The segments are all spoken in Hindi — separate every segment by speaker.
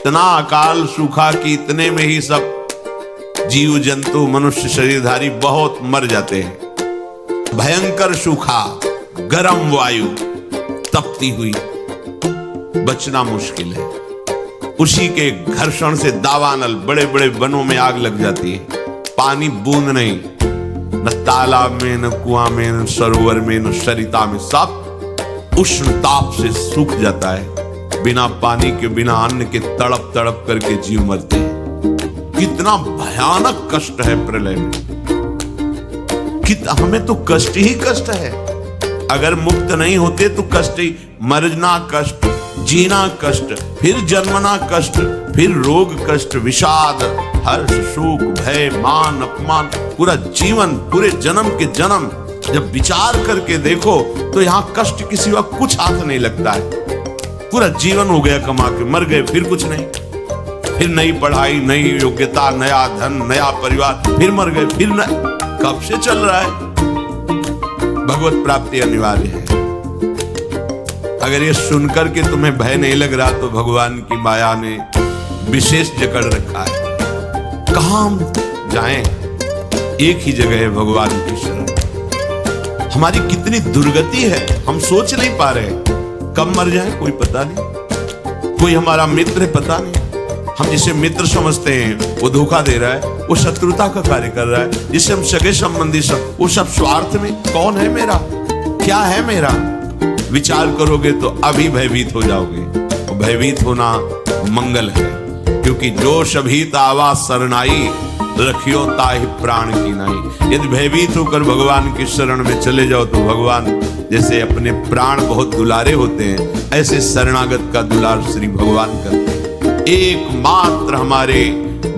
Speaker 1: इतना अकाल सूखा कि इतने में ही सब जीव जंतु मनुष्य शरीरधारी बहुत मर जाते हैं। भयंकर सूखा, गर्म वायु, तपती हुई, बचना मुश्किल है। उसी के घर्षण से दावानल बड़े बड़े वनों में आग लग जाती है। पानी बूंद नहीं, न तालाब में, न कुआं में, न सरोवर में, न सरिता में, सब उष्ण ताप से सूख जाता है। बिना पानी के, बिना अन्न के तड़प तड़प करके जीव मरते हैं। कितना भयानक कष्ट है प्रलय में। हमें तो कष्ट ही कष्ट है। अगर मुक्त नहीं होते तो कष्ट ही, मरना कष्ट, जीना कष्ट, फिर जन्मना कष्ट, फिर रोग कष्ट, विषाद, हर्ष, शोक, भय, मान, अपमान, पूरा जीवन, पूरे जन्म के जन्म जब विचार करके देखो तो यहां कष्ट के सिवा कुछ हाथ नहीं लगता है। पूरा जीवन हो गया कमा के, मर गए, फिर कुछ नहीं, फिर नई पढ़ाई, नई योग्यता, नया धन, नया परिवार, फिर मर गए, फिर कब से चल रहा है। भगवत प्राप्ति अनिवार्य है। अगर ये सुनकर के तुम्हें भय नहीं लग रहा तो भगवान की माया ने विशेष जकड़ रखा है। कहां हम जाएं? एक ही जगह है, भगवान की शरण। हमारी कितनी दुर्गति है, हम सोच नहीं पा रहे। कब मर जाए कोई पता नहीं। कोई हमारा मित्र है, पता नहीं। हम जिसे मित्र समझते हैं वो धोखा दे रहा है, वो शत्रुता का कार्य कर रहा है। जिसे हम सगे संबंधी सब, वो सब स्वार्थ में। कौन है मेरा, क्या है मेरा? विचार करोगे तो अभी भयभीत हो जाओगे। भयभीत होना मंगल है, क्योंकि जो शभीत आवा सरनाई, रखियो ताहि प्राण की नाई। यदि भयभीत होकर भगवान की शरण में चले जाओ तो भगवान जैसे अपने प्राण बहुत दुलारे होते हैं, ऐसे शरणागत का दुलार श्री भगवान करते हैं। एकमात्र हमारे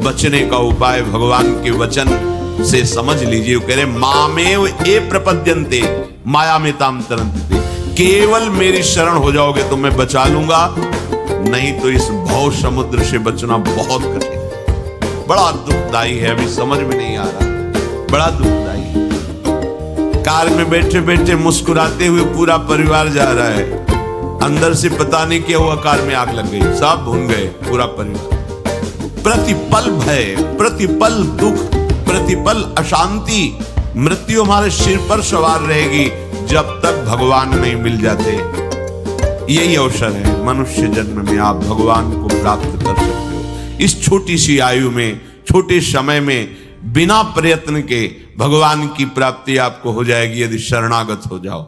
Speaker 1: बचने का उपाय भगवान के वचन से समझ लीजिए। कह रहे मामेव ए प्रपद्यन्ते माया में ताम तरन्ते। केवल मेरी शरण हो जाओगे तो मैं बचा लूंगा, नहीं तो इस भव समुद्र से बचना बहुत कठिन है। बड़ा दुखदाई है, अभी समझ में नहीं आ रहा, बड़ा दुखदाई है। कार में बैठे बैठे मुस्कुराते हुए पूरा परिवार जा रहा है, अंदर से पता नहीं क्या हुआ, कार में आग लग गई, सब भून गए पूरा परिवार। प्रतिपल भय, प्रतिपल दुख, प्रतिपल अशांति, मृत्यु हमारे सिर पर सवार रहेगी जब तक भगवान नहीं मिल जाते। यही अवसर है मनुष्य जन्म में आप भगवान को प्राप्त कर सकते हो। इस छोटी सी आयु में, छोटे समय में, बिना प्रयत्न के भगवान की प्राप्ति आपको हो जाएगी यदि शरणागत हो जाओ,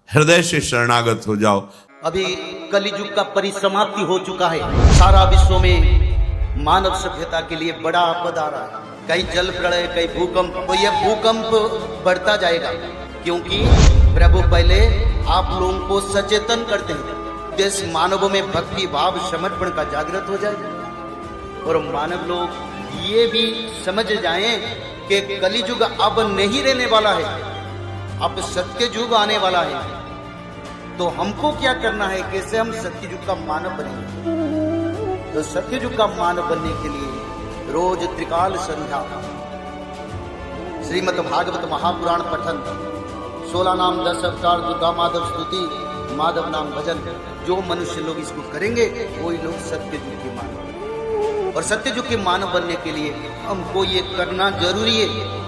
Speaker 1: हृदय से शरणागत हो जाओ।
Speaker 2: अभी कलियुग का परिसमाप्ति हो चुका है। सारा विश्व में मानव सभ्यता के लिए बड़ा आपदा आ रहा है। कहीं जल प्रलय, कहीं भूकंप। तो यह भूकंप बढ़ता जाएगा, क्योंकि प्रभु पहले आप लोगों को सचेतन करते हैं। देश मानवों में भक्ति भाव समर्पण का जागृत हो जाए और मानव लोग ये भी समझ जाएं कि कलियुग अब नहीं रहने वाला है, अब सत्य युग आने वाला है। तो हमको क्या करना है, कैसे हम सत्ययुग का मानव बनेंगे? तो सत्ययुग का मानव बनने के लिए रोज त्रिकाल संध्या, श्रीमद् भागवत महापुराण पठन, 16 नाम 10 अवतार, दुर्गा माधव स्तुति, माधव नाम भजन, जो मनुष्य लोग इसको करेंगे वही लोग सत्ययुग के मानव। और सत्ययुग के मानव बनने के लिए हमको ये करना जरूरी है